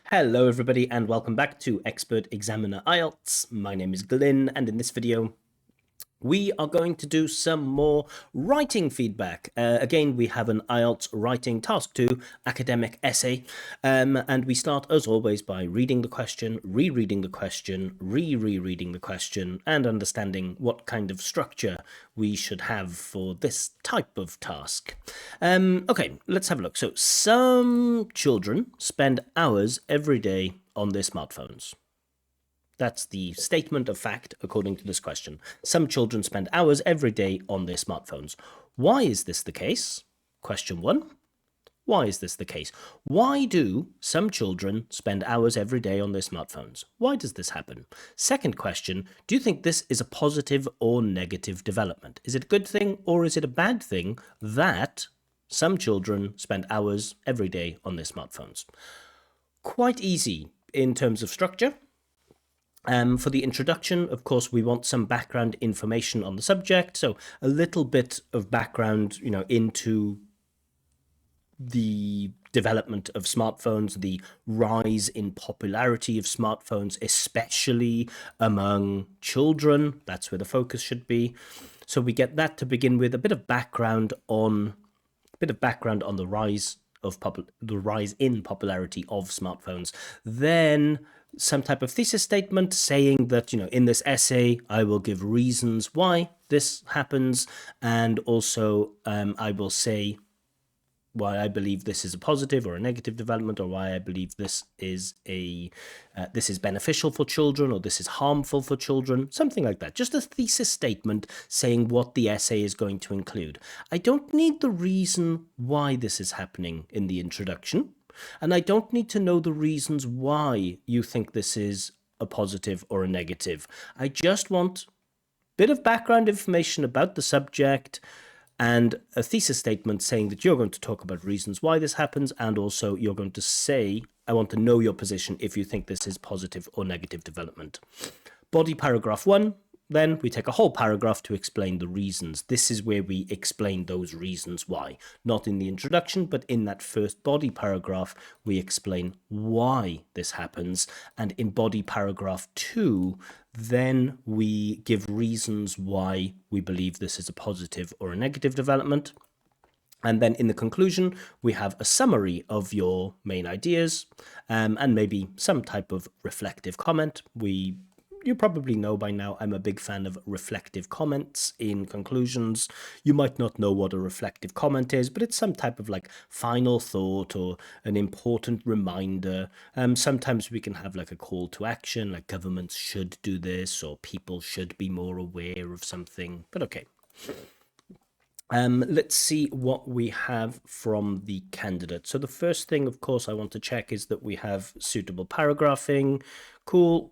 Hello everybody and welcome back to Expert Examiner IELTS. My name is Glyn and in this video we are going to do some more writing feedback. Again, we have an IELTS writing task 2 academic essay, and we start as always by reading the question, rereading the question, rereading the question, and understanding what kind of structure we should have for this type of task. Okay, let's have a look. So some children spend hours every day on their smartphones. That's the statement of fact according to this question. Some children spend hours every day on their smartphones. Why is this the case? Question 1. Why is this the case? Why do some children spend hours every day on their smartphones? Why does this happen? Second question, do you think this is a positive or negative development? Is it a good thing or is it a bad thing that some children spend hours every day on their smartphones? Quite easy in terms of structure. For the introduction, of course, we want some background information on the subject. So a little bit of background, into the development of smartphones, the rise in popularity of smartphones, especially among children. That's where the focus should be. So we get that to begin with, a bit of background on the rise in popularity of smartphones. Then some type of thesis statement saying that, in this essay, I will give reasons why this happens, and also I will say why I believe this is a positive or a negative development, or why I believe this is this is beneficial for children, or this is harmful for children, something like that. Just a thesis statement saying what the essay is going to include. I don't need the reason why this is happening in the introduction, and I don't need to know the reasons why you think this is a positive or a negative. I just want a bit of background information about the subject, and a thesis statement saying that you're going to talk about reasons why this happens, and also you're going to say, I want to know your position if you think this is positive or negative development. Body paragraph 1, then we take a whole paragraph to explain the reasons. This is where we explain those reasons why. Not in the introduction, but in that first body paragraph, we explain why this happens. And in body paragraph 2, then we give reasons why we believe this is a positive or a negative development. And then in the conclusion, we have a summary of your main ideas, and maybe some type of reflective comment. You probably know by now I'm a big fan of reflective comments in conclusions. You might not know what a reflective comment is, but it's some type of final thought or an important reminder. Sometimes we can have a call to action, like governments should do this, or people should be more aware of something. But okay. Let's see what we have from the candidate. So the first thing, of course, I want to check is that we have suitable paragraphing. Cool.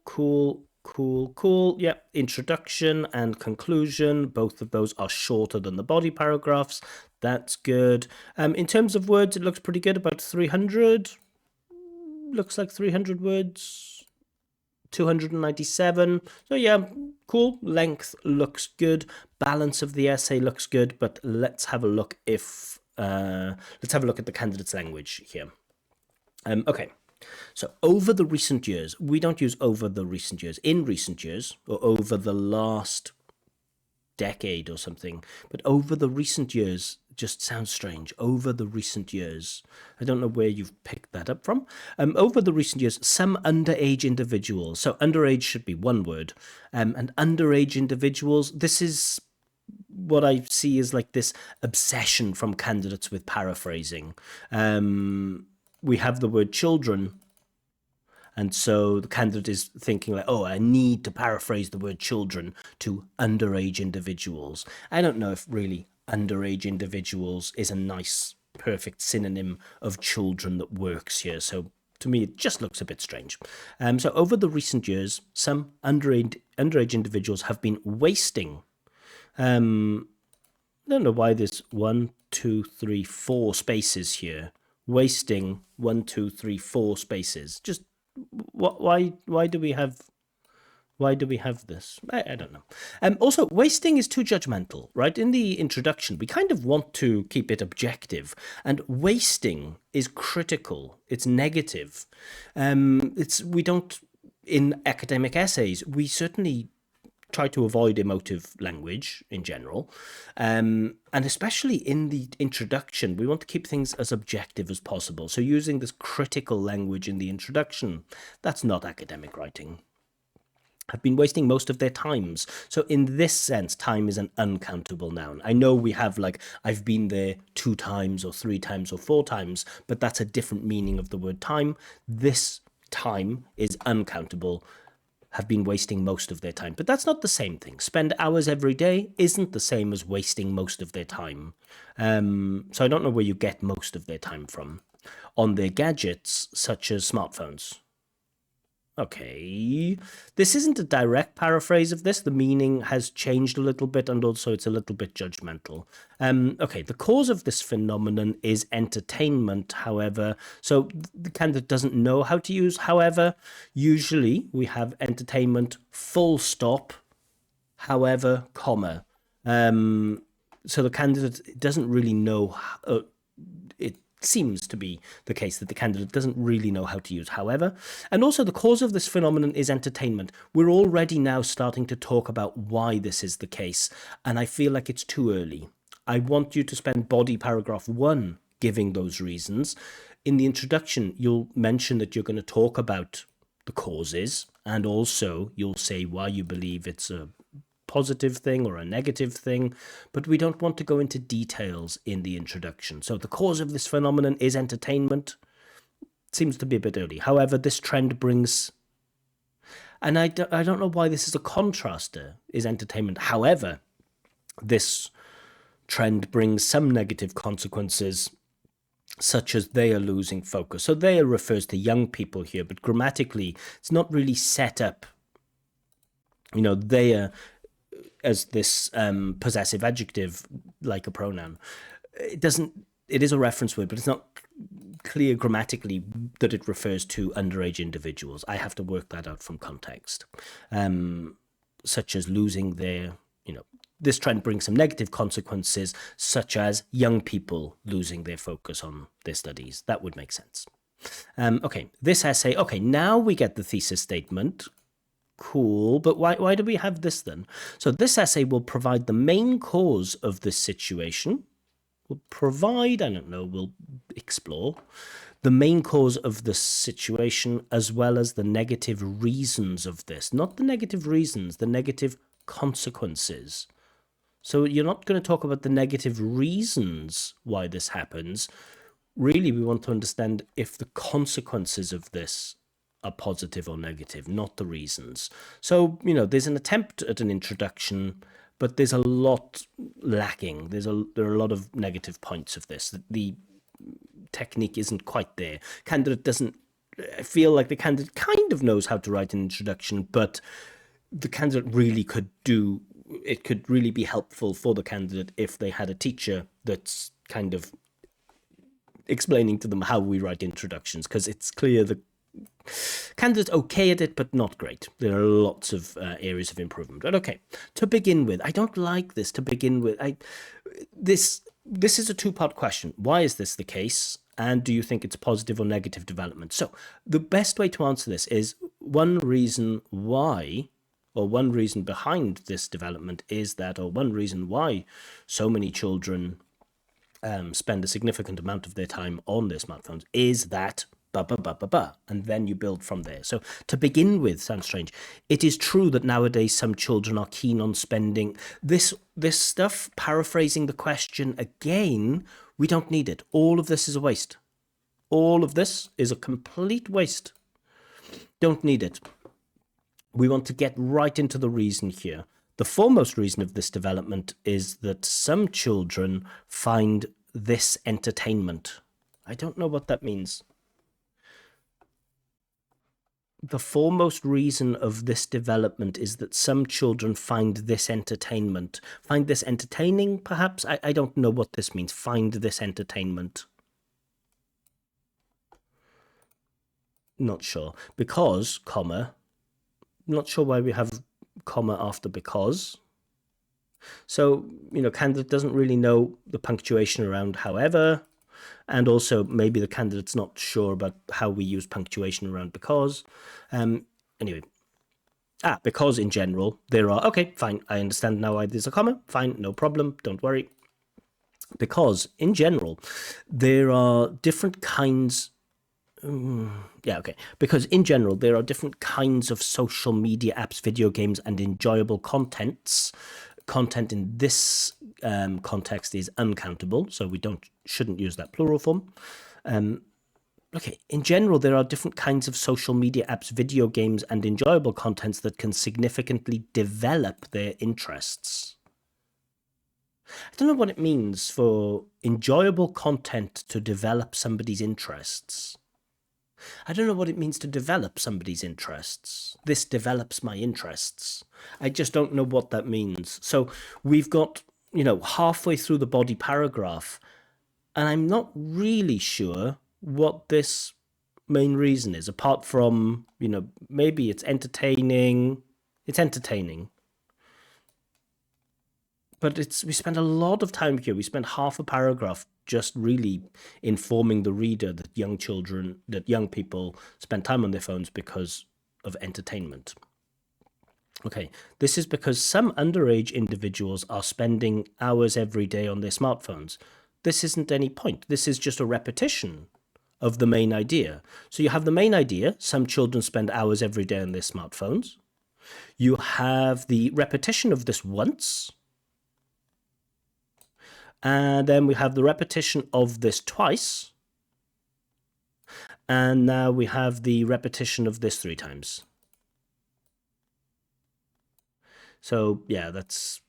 Yeah, introduction and conclusion, both of those are shorter than the body paragraphs. That's good. In terms of words, it looks pretty good, about 300. Looks like 300 words. 297. So yeah, cool. Length looks good. Balance of the essay looks good, but let's have a look at the candidate's language here. Okay. So over the recent years, we don't use over the recent years, in recent years, or over the last decade or something, but over the recent years just sounds strange. Over the recent years. I don't know where you've picked that up from. Over the recent years, some underage individuals, so underage should be one word, and underage individuals, this is what I see is this obsession from candidates with paraphrasing. We have the word children, and so the candidate is thinking oh, I need to paraphrase the word children to underage individuals. I don't know if really underage individuals is a nice, perfect synonym of children that works here. So to me, it just looks a bit strange. So over the recent years, some underage individuals have been wasting. I don't know why there's 1, 2, 3, 4 spaces here. Wasting 1, 2, 3, 4 spaces. Just why do we have Why do we have this? I don't know. Also, wasting is too judgmental, right? In the introduction, we kind of want to keep it objective, and wasting is critical. It's negative. We don't, in academic essays, we certainly try to avoid emotive language in general. And especially in the introduction, we want to keep things as objective as possible. So using this critical language in the introduction, that's not academic writing. Have been wasting most of their times. So in this sense, time is an uncountable noun. I know we have like, I've been there 2 times or 3 times or 4 times, but that's a different meaning of the word time. This time is uncountable, have been wasting most of their time. But that's not the same thing. Spend hours every day isn't the same as wasting most of their time. So I don't know where you get most of their time from. On their gadgets, such as smartphones. Okay, this isn't a direct paraphrase of this. The meaning has changed a little bit, and also it's a little bit judgmental. Okay, the cause of this phenomenon is entertainment, however. So the candidate doesn't know how to use however. Usually we have entertainment, full stop, however, comma. So the candidate doesn't really know. It seems to be the case that the candidate doesn't really know how to use however. And also the cause of this phenomenon is entertainment. We're already now starting to talk about why this is the case, and I feel like it's too early. I want you to spend body paragraph 1 giving those reasons. In the introduction, you'll mention that you're going to talk about the causes, and also you'll say why you believe it's a positive thing or a negative thing, but we don't want to go into details in the introduction. So the cause of this phenomenon is entertainment. Seems to be a bit early. However, this trend brings, and I don't know why this is a contraster, is entertainment. However, this trend brings some negative consequences, such as they are losing focus. So they refers to young people here, but grammatically, it's not really set up. You know, they are as this possessive adjective, like a pronoun. It is a reference word, but it's not clear grammatically that it refers to underage individuals. I have to work that out from context, such as losing their, this trend brings some negative consequences, such as young people losing their focus on their studies. That would make sense. Okay, this essay, okay, now we get the thesis statement. Cool, but why do we have this then? So this essay will provide the main cause of this situation. We'll explore the main cause of the situation, as well as the negative reasons of this. Not the negative reasons, the negative consequences. So you're not going to talk about the negative reasons why this happens. Really, we want to understand if the consequences of this are positive or negative, not the reasons. So, there's an attempt at an introduction, but there's a lot lacking. There are a lot of negative points of this. The technique isn't quite there. Candidate doesn't feel like the candidate kind of knows how to write an introduction, but the candidate really could it could really be helpful for the candidate if they had a teacher that's kind of explaining to them how we write introductions, because it's clear the candidate's okay at it, but not great. There are lots of areas of improvement. But okay, to begin with, I don't like this to begin with. This is a 2-part question. Why is this the case? And do you think it's positive or negative development? So the best way to answer this is one reason why, or one reason behind this development is that, or one reason why so many children spend a significant amount of their time on their smartphones is that and then you build from there. So to begin with, sounds strange. It is true that nowadays some children are keen on spending this stuff, paraphrasing the question again, we don't need it. All of this is a waste. All of this is a complete waste. Don't need it. We want to get right into the reason here. The foremost reason of this development is that some children find this entertainment. I don't know what that means. The foremost reason of this development is that some children find this entertainment. Find this entertaining, perhaps? I don't know what this means. Find this entertainment. Not sure. Because, comma, not sure why we have comma after because. So, candidate doesn't really know the punctuation around however, and also maybe the candidate's not sure about how we use punctuation around because. Anyway, because in general, there are, okay, fine, I understand now why there's a comma, fine, no problem, don't worry. Because in general, there are different kinds. Because in general, there are different kinds of social media apps, video games, and enjoyable contents. Content in this context is uncountable, so we shouldn't use that plural form. In general, there are different kinds of social media apps, video games, and enjoyable contents that can significantly develop their interests. I don't know what it means for enjoyable content to develop somebody's interests. I don't know what it means to develop somebody's interests. This develops my interests. I just don't know what that means. So we've got, halfway through the body paragraph, and I'm not really sure what this main reason is, apart from, maybe it's entertaining. It's entertaining. But we spend a lot of time here. We spend half a paragraph just really informing the reader that young people spend time on their phones because of entertainment. Okay, this is because some underage individuals are spending hours every day on their smartphones. This isn't any point. This is just a repetition of the main idea. So you have the main idea, some children spend hours every day on their smartphones. You have the repetition of this once. And then we have the repetition of this twice. And now we have the repetition of this 3 times. So, yeah, that's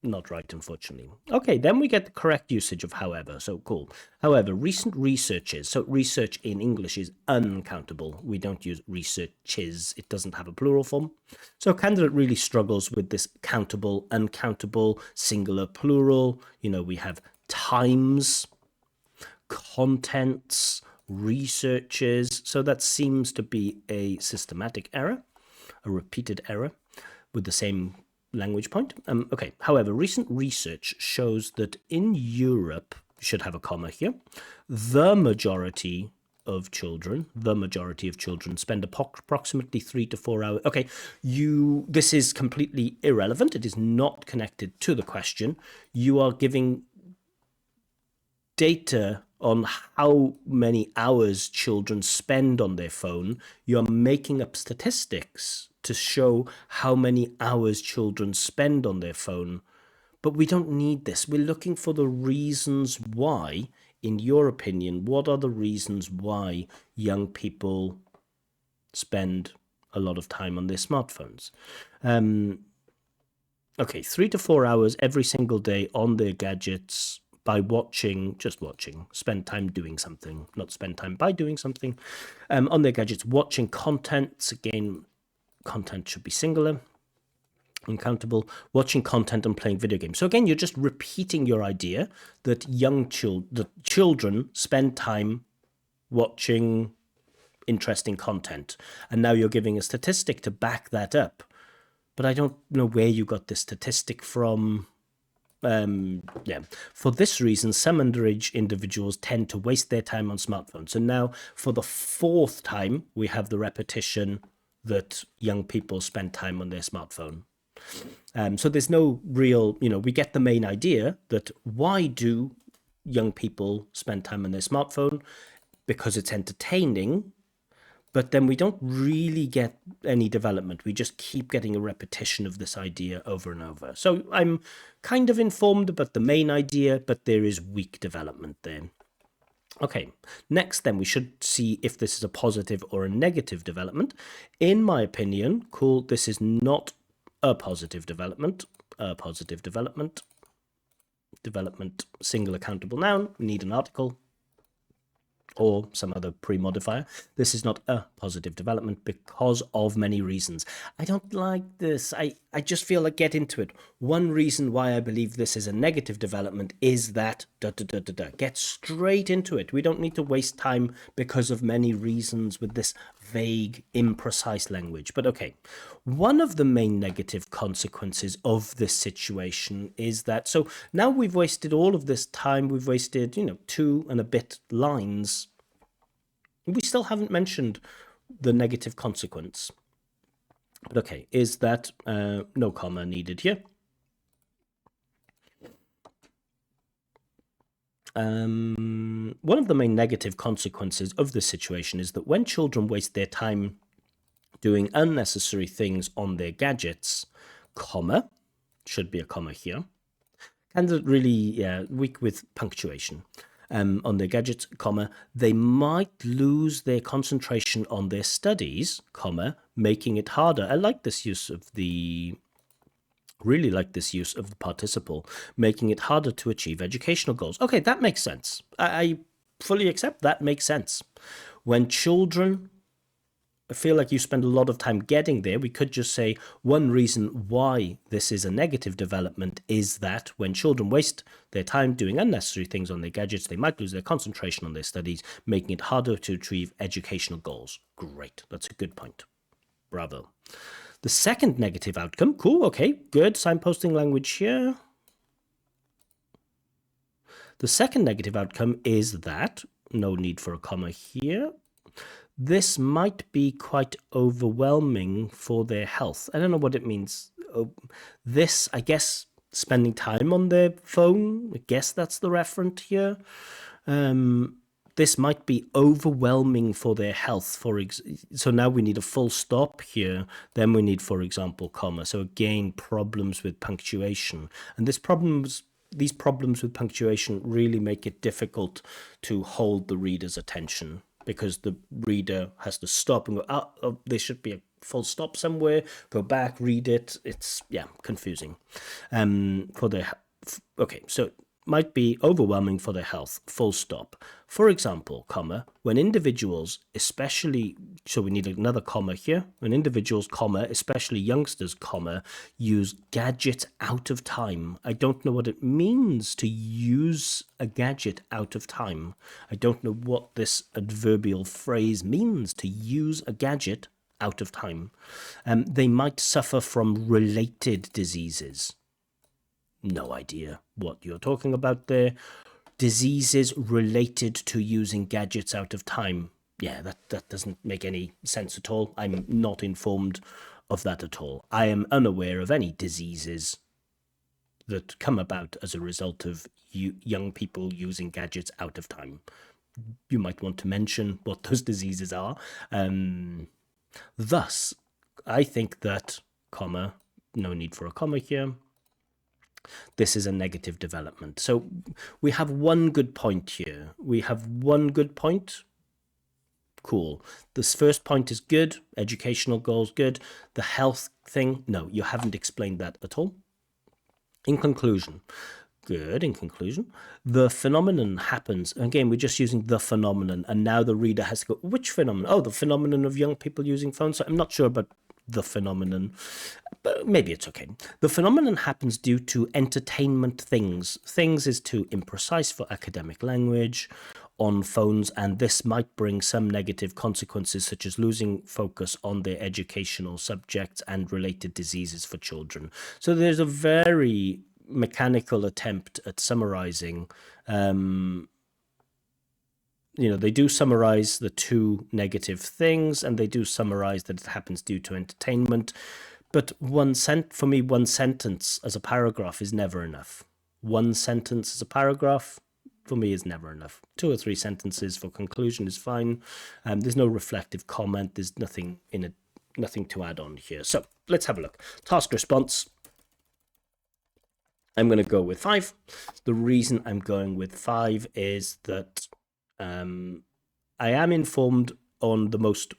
not right, unfortunately. Okay, then we get the correct usage of however. So, cool. However, recent researches. So, research in English is uncountable. We don't use researches. It doesn't have a plural form. So, candidate really struggles with this countable, uncountable, singular, plural. We have times, contents, researches. So, that seems to be a systematic error, a repeated error with the same language point. Okay, however, recent research shows that in Europe, should have a comma here, the majority of children spend approximately 3 to 4 hours. Okay, this is completely irrelevant. It is not connected to the question. You are giving data on how many hours children spend on their phone. You're making up statistics to show how many hours children spend on their phone. But we don't need this. We're looking for the reasons why, in your opinion, what are the reasons why young people spend a lot of time on their smartphones? Okay, 3 to 4 hours every single day on their gadgets by just watching, spend time doing something, not spend time by doing something, on their gadgets, watching content. Again, content should be singular, uncountable, watching content and playing video games. So again, you're just repeating your idea that the children spend time watching interesting content. And now you're giving a statistic to back that up. But I don't know where you got this statistic from. For this reason, some underage individuals tend to waste their time on smartphones. So now, for the 4th time, we have the repetition that young people spend time on their smartphone. So there's no real, we get the main idea that why do young people spend time on their smartphone? Because it's entertaining. But then we don't really get any development. We just keep getting a repetition of this idea over and over. So I'm kind of informed about the main idea, but there is weak development there. Okay, next then we should see if this is a positive or a negative development. In my opinion, cool, this is not a positive development. A positive development. Development, singular countable noun. We need an article or some other pre-modifier. This is not a positive development because of many reasons. I don't like this. I just feel like get into it. One reason why I believe this is a negative development is that da da da da da. Get straight into it. We don't need to waste time because of many reasons with this vague, imprecise language. But okay, one of the main negative consequences of this situation is that, so now we've wasted all of this time, we've wasted, 2 and a bit lines. We still haven't mentioned the negative consequence. But okay, is that no comma needed here? One of the main negative consequences of this situation is that when children waste their time doing unnecessary things on their gadgets, comma, should be a comma here, and really weak with punctuation, on their gadgets, comma, they might lose their concentration on their studies, comma, making it harder. I like this use of the participle, making it harder to achieve educational goals. Okay, that makes sense. I fully accept that makes sense. When children feel like you spend a lot of time getting there, we could just say one reason why this is a negative development is that when children waste their time doing unnecessary things on their gadgets, they might lose their concentration on their studies, making it harder to achieve educational goals. Great, that's a good point. Bravo. The second negative outcome, cool, okay, good, signposting language here. The second negative outcome is that, no need for a comma here, this might be quite overwhelming for their health. I don't know what it means. This, I guess, spending time on their phone, I guess that's the referent here. This might be overwhelming for their health. So now we need a full stop here. Then we need, for example, comma. So again, problems with punctuation. And these problems with punctuation really make it difficult to hold the reader's attention, because the reader has to stop and go, oh, there should be a full stop somewhere, go back, read it. It's, confusing. Okay, so might be overwhelming for their health, full stop. For example, comma, when individuals, especially, so we need another comma here, when individuals, comma, especially youngsters, comma, use gadgets out of time. I don't know what it means to use a gadget out of time. I don't know what this adverbial phrase means, to use a gadget out of time. They might suffer from related diseases. No idea what you're talking about there. Diseases related to using gadgets out of time. Yeah, that doesn't make any sense at all. I'm not informed of that at all. I am unaware of any diseases that come about as a result of young people using gadgets out of time. You might want to mention what those diseases are. Thus, I think that, comma, no need for a comma here, this is a negative development. So we have one good point here. We have one good point. Cool. This first point is good. Educational goals, good. The health thing, no, you haven't explained that at all. In conclusion, good. In conclusion, the phenomenon happens. Again, we're just using the phenomenon, and now the reader has to go, which phenomenon? Oh, the phenomenon of young people using phones. So I'm not sure about the phenomenon, but maybe it's okay. The phenomenon happens due to entertainment things. Things is too imprecise for academic language on phones, and this might bring some negative consequences, such as losing focus on their educational subjects and related diseases for children. So there's a very mechanical attempt at summarizing. They do summarize the two negative things, and they do summarize that it happens due to entertainment. But for me, one sentence as a paragraph is never enough. One sentence as a paragraph, for me, is never enough. 2 or 3 sentences for conclusion is fine. There's no reflective comment. There's nothing in it, nothing to add on here. So let's have a look. Task response. I'm going to go with 5. The reason I'm going with 5 is that I am informed on the most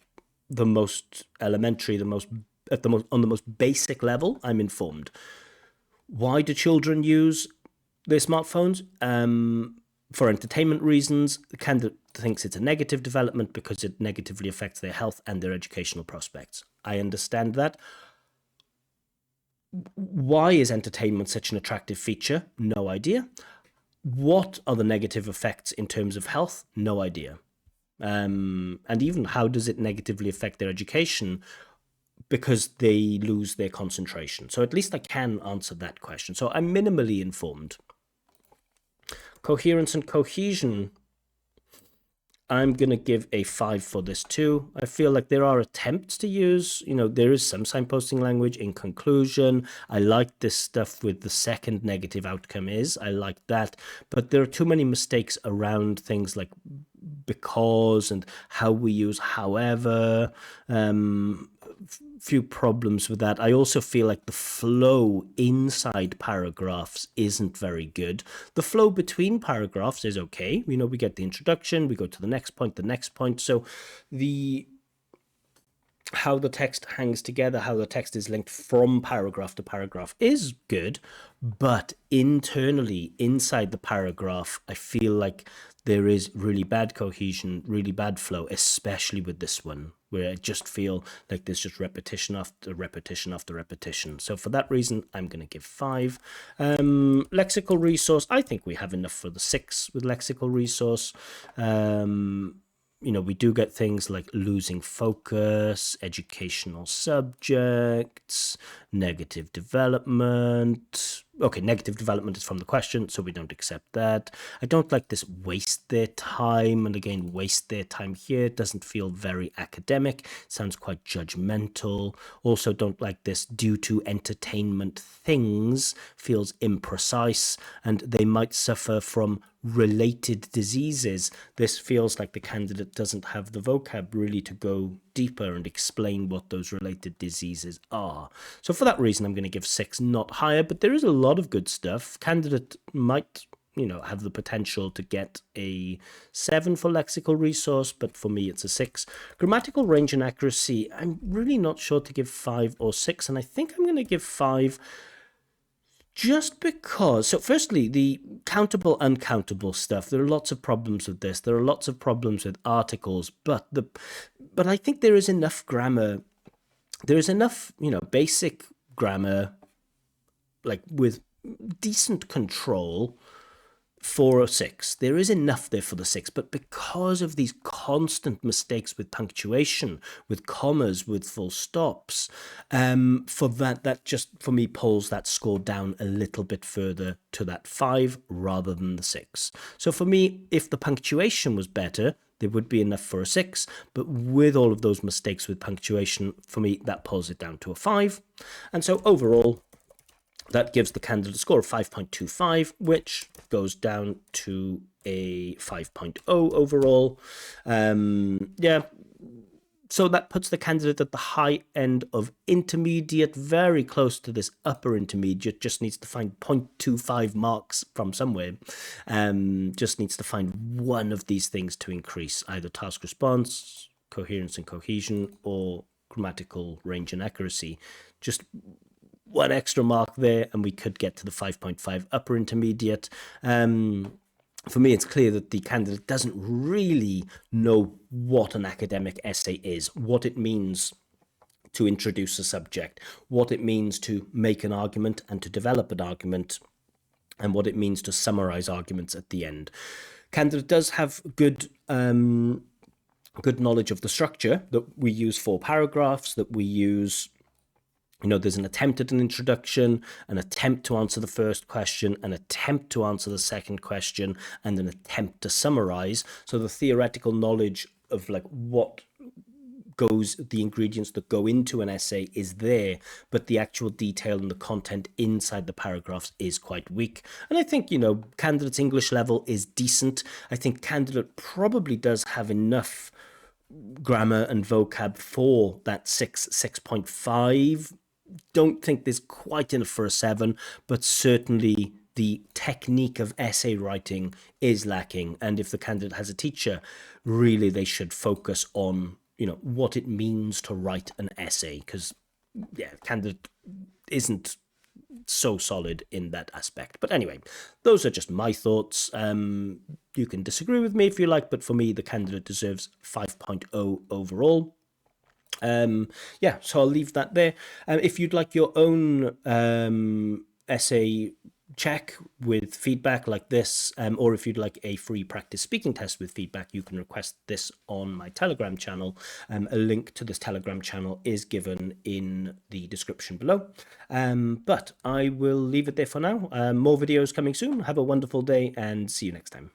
elementary, on the most basic level. I'm informed. Why do children use their smartphones? For entertainment reasons. The candidate thinks it's a negative development because it negatively affects their health and their educational prospects. I understand that. Why is entertainment such an attractive feature? No idea. What are the negative effects in terms of health? No idea. And even how does it negatively affect their education? Because they lose their concentration. So at least I can answer that question. So I'm minimally informed. Coherence and cohesion, I'm going to give a 5 for this too. I feel like there are attempts to use, there is some signposting language in conclusion. I like this stuff with the second negative outcome is. I like that. But there are too many mistakes around things like because and how we use however. Few problems with that. I also feel like the flow inside paragraphs isn't very good. The flow between paragraphs is okay. We get the introduction, we go to the next point, the next point. So how the text hangs together, how the text is linked from paragraph to paragraph is good, but internally, inside the paragraph, I feel like there is really bad cohesion, really bad flow, especially with this one, where I just feel like there's just repetition after repetition after repetition. So for that reason, I'm going to give 5. Lexical resource, I think we have enough for the 6 with lexical resource. We do get things like losing focus, educational subjects, negative development. Okay, negative development is from the question, so we don't accept that. I don't like this waste their time, and again, waste their time here doesn't feel very academic, sounds quite judgmental. Also don't like this due to entertainment things, feels imprecise, and they might suffer from related diseases. This feels like the candidate doesn't have the vocab really to go deeper and explain what those related diseases are. So for that reason, I'm going to give 6, not higher, but there is a lot of good stuff. Candidate might have the potential to get a 7 for lexical resource, but for me it's a 6. Grammatical range and accuracy, I'm really not sure to give 5 or 6, and I think I'm going to give 5 just because. So firstly, the countable, uncountable stuff, there are lots of problems with this. There are lots of problems with articles, but I think there is enough grammar. There is enough, basic grammar, like with decent control for a 6. There is enough there for the 6, but because of these constant mistakes with punctuation, with commas, with full stops, for that just for me pulls that score down a little bit further to that 5 rather than the 6. So for me, if the punctuation was better, there would be enough for a 6, but with all of those mistakes with punctuation, for me, that pulls it down to a 5. And so overall, that gives the candidate a score of 5.25, which goes down to a 5.0 overall. Yeah, so that puts the candidate at the high end of intermediate, very close to this upper intermediate, just needs to find 0.25 marks from somewhere. Just needs to find one of these things to increase, either task response, coherence and cohesion, or grammatical range and accuracy. Just one extra mark there, and we could get to the 5.5 upper intermediate. For me, it's clear that the candidate doesn't really know what an academic essay is, what it means to introduce a subject, what it means to make an argument and to develop an argument, and what it means to summarize arguments at the end. Candidate does have good knowledge of the structure that we use for paragraphs, that we use. There's an attempt at an introduction, an attempt to answer the first question, an attempt to answer the second question, and an attempt to summarize. So the theoretical knowledge of like what goes, the ingredients that go into an essay is there, but the actual detail and the content inside the paragraphs is quite weak. And I think, candidate's English level is decent. I think candidate probably does have enough grammar and vocab for that 6.5. Don't think there's quite enough for a 7, but certainly the technique of essay writing is lacking. And if the candidate has a teacher, really they should focus on, what it means to write an essay, because, candidate isn't so solid in that aspect. But anyway, those are just my thoughts. You can disagree with me if you like, but for me, the candidate deserves 5.0 overall. Yeah, so I'll leave that there. If you'd like your own essay check with feedback like this, or if you'd like a free practice speaking test with feedback, you can request this on my Telegram channel. A link to this Telegram channel is given in the description below. But I will leave it there for now. More videos coming soon. Have a wonderful day and see you next time.